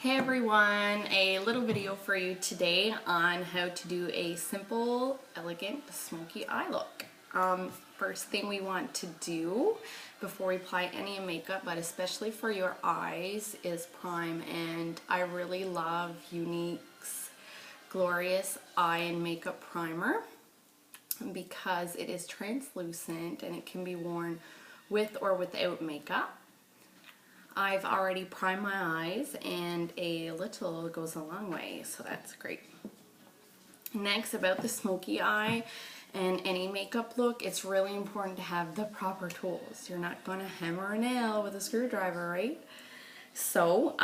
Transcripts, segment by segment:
Hey everyone, a little video for you today on how to do a simple, elegant, smoky eye look. First thing we want to do before we apply any makeup, but especially for your eyes, is prime. And I really love Younique's Glorious Eye and Makeup Primer because it is translucent and it can be worn with or without makeup. I've already primed my eyes and a little goes a long way, so that's great. Next, about the smoky eye and any makeup look, it's really important to have the proper tools. You're not going to hammer a nail with a screwdriver, right? So,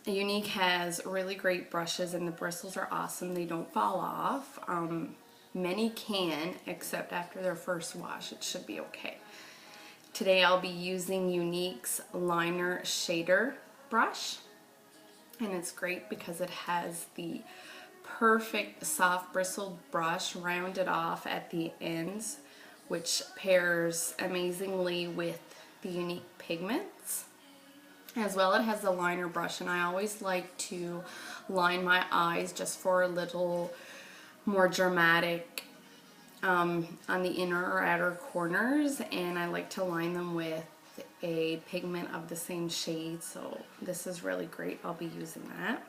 Younique has really great brushes and the bristles are awesome. They don't fall off. Many can, except after their first wash. It should be okay. Today I'll be using Younique's liner shader brush, and it's great because it has the perfect soft bristled brush rounded off at the ends, which pairs amazingly with the Younique pigments. As well, it has the liner brush, and I always like to line my eyes just for a little more dramatic on the inner or outer corners, and I like to line them with a pigment of the same shade, so this is really great. I'll be using that.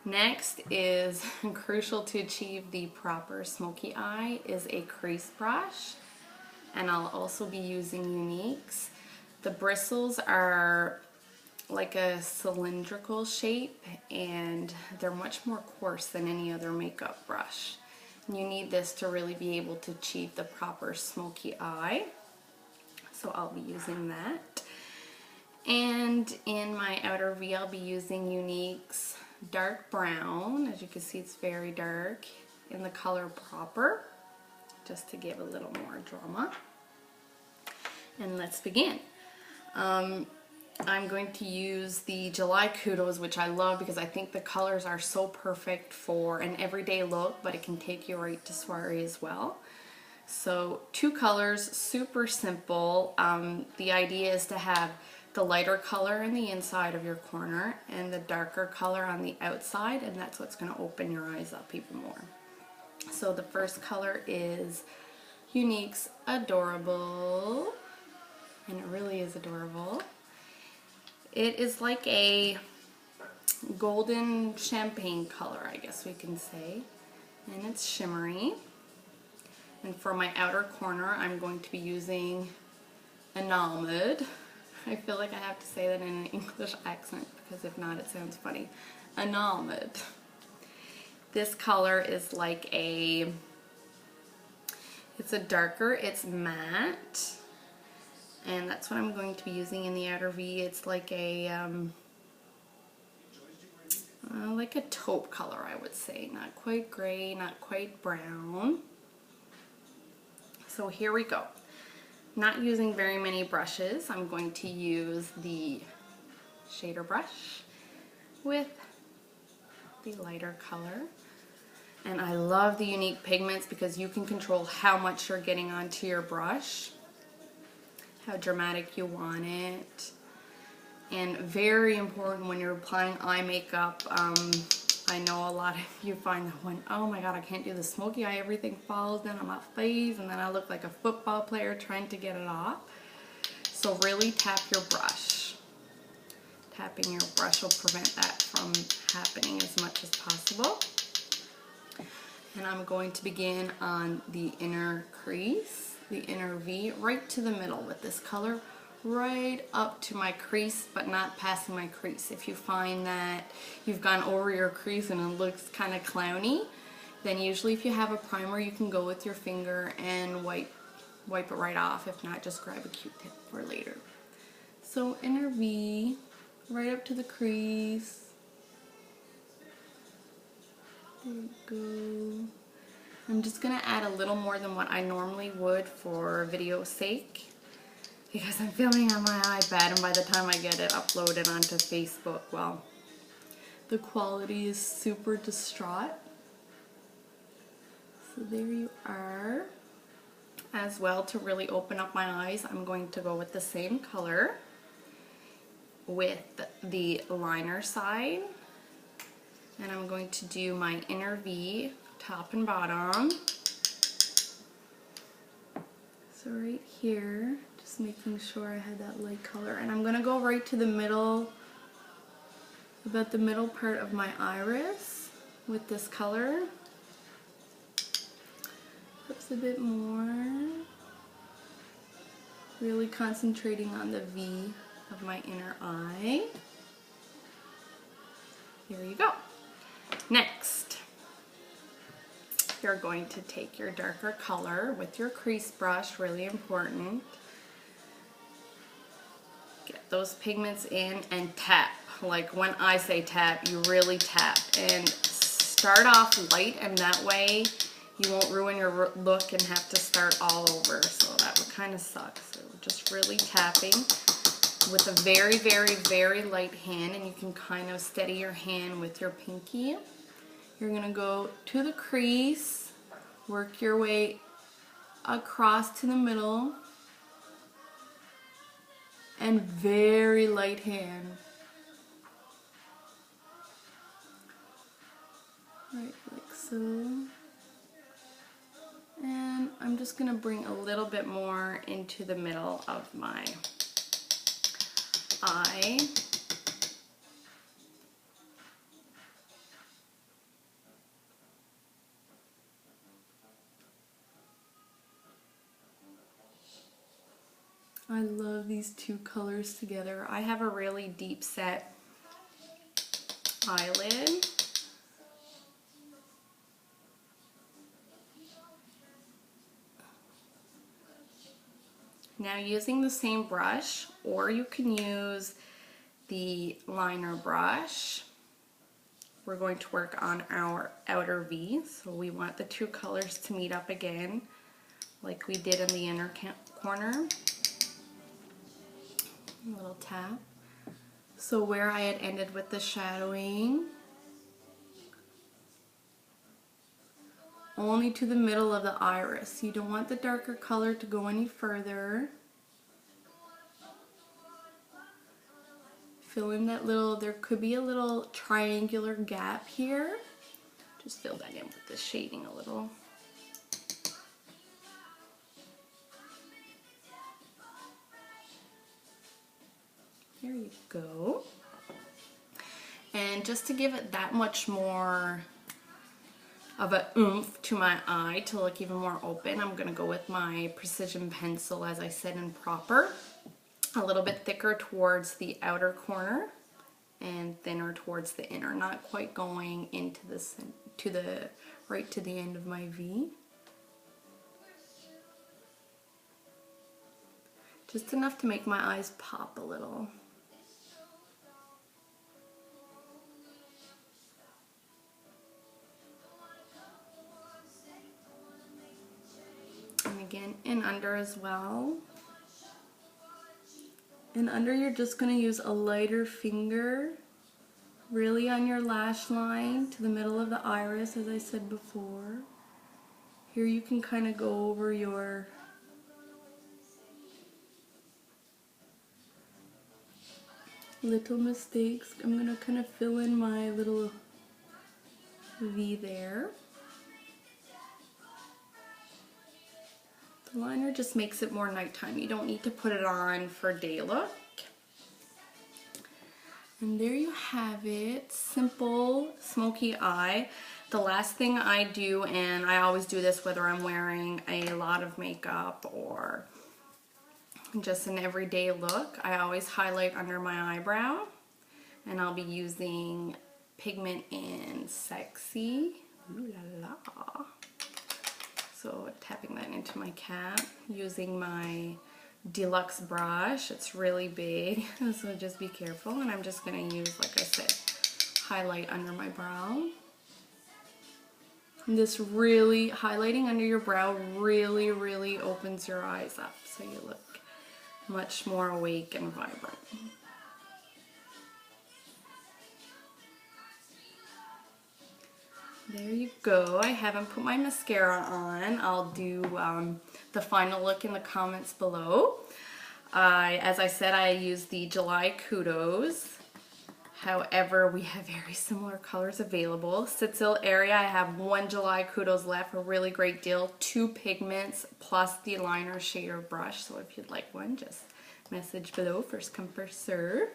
Next is crucial to achieve the proper smoky eye is a crease brush, and I'll also be using Younique's. The bristles are like a cylindrical shape and they're much more coarse than any other makeup brush. You need this to really be able to achieve the proper smoky eye. So I'll be using that. And in my outer V, I'll be using Younique's dark brown. As you can see, it's very dark in the color Proper, just to give a little more drama. And let's begin. I'm going to use the July Kudos, which I love because I think the colors are so perfect for an everyday look, but it can take you right to soiree as well. So 2 colors, super simple. The idea is to have the lighter color in the inside of your corner and the darker color on the outside, and that's what's going to open your eyes up even more. So the first color is Younique's Adorable, and it really is adorable. It is like a golden champagne color, I guess we can say, and it's shimmery. And for my outer corner, I'm going to be using Enamoured. I feel like I have to say that in an English accent because if not, it sounds funny. Enamoured. This color is like a, it's a darker, it's matte. And that's what I'm going to be using in the outer V. It's like a taupe color, I would say. Not quite gray, not quite brown. So here we go. Not using very many brushes. I'm going to use the shader brush with the lighter color. And I love the Younique pigments because you can control how much you're getting onto your brush, how dramatic you want it, and very important when you're applying eye makeup. I know a lot of you find that one, oh my god, I can't do the smoky eye, everything falls down on my face and then I look like a football player trying to get it off. So really tap your brush. Tapping your brush will prevent that from happening as much as possible. And I'm going to begin on the inner crease, the inner V, right to the middle with this color, right up to my crease, but not passing my crease. If you find that you've gone over your crease and it looks kind of clowny, then usually if you have a primer, you can go with your finger and wipe it right off. If not, just grab a Q-tip for later. So inner V, right up to the crease. There we go. I'm just going to add a little more than what I normally would for video's sake because I'm filming on my iPad, and by the time I get it uploaded onto Facebook, well, the quality is super distraught. So there you are. As well, to really open up my eyes, I'm going to go with the same color with the liner side. And I'm going to do my inner V, top and bottom. So right here, just making sure I had that light color. And I'm gonna go right to the middle, about the middle part of my iris with this color. Perhaps a bit more. Really concentrating on the V of my inner eye. There you go. Next, you're going to take your darker color with your crease brush, really important. Get those pigments in and tap. Like when I say tap, you really tap. And start off light, and that way you won't ruin your look and have to start all over. So that would kind of suck. So just really tapping with a very, very, very light hand, and you can kind of steady your hand with your pinky. You're gonna go to the crease, work your way across to the middle, and very light hand. Right, like so. And I'm just gonna bring a little bit more into the middle of my eye. I love these two colors together. I have a really deep set eyelid. Now using the same brush, or you can use the liner brush, we're going to work on our outer V. So we want the two colors to meet up again, like we did in the inner corner. A little tap. So where I had ended with the shadowing, only to the middle of the iris. You don't want the darker color to go any further. Fill in that little, there could be a little triangular gap here. Just fill that in with the shading a little. There you go. And just to give it that much more of a oomph to my eye to look even more open, I'm gonna go with my precision pencil, as I said, in proper. A little bit thicker towards the outer corner and thinner towards the inner, not quite going into the right to the end of my V. Just enough to make my eyes pop a little. And again, in under as well. And under, you're just going to use a lighter finger, really on your lash line to the middle of the iris, as I said before. Here you can kind of go over your little mistakes. I'm going to kind of fill in my little V there. The liner just makes it more nighttime. You don't need to put it on for day look. And there you have it. Simple smoky eye. The last thing I do, and I always do this whether I'm wearing a lot of makeup or just an everyday look, I always highlight under my eyebrow. And I'll be using pigment in Sexy. Ooh la la. So tapping that into my cap, using my deluxe brush. It's really big, so just be careful. And I'm just going to use, like I said, highlight under my brow. And this really, highlighting under your brow really, really opens your eyes up, so you look much more awake and vibrant. There you go. I haven't put my mascara on. I'll do the final look in the comments below. As I said, I used the July Kudos. However, we have very similar colors available. Sitsil area, I have 1 July Kudos left, a really great deal. 2 pigments plus the liner shader brush. So if you'd like one, just message below. First come, first serve.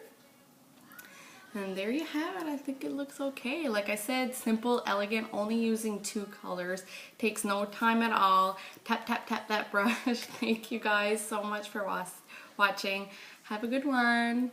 And there you have it. I think it looks okay. Like I said, simple, elegant, only using 2 colors. Takes no time at all. Tap, tap, tap that brush. Thank you guys so much for watching. Have a good one.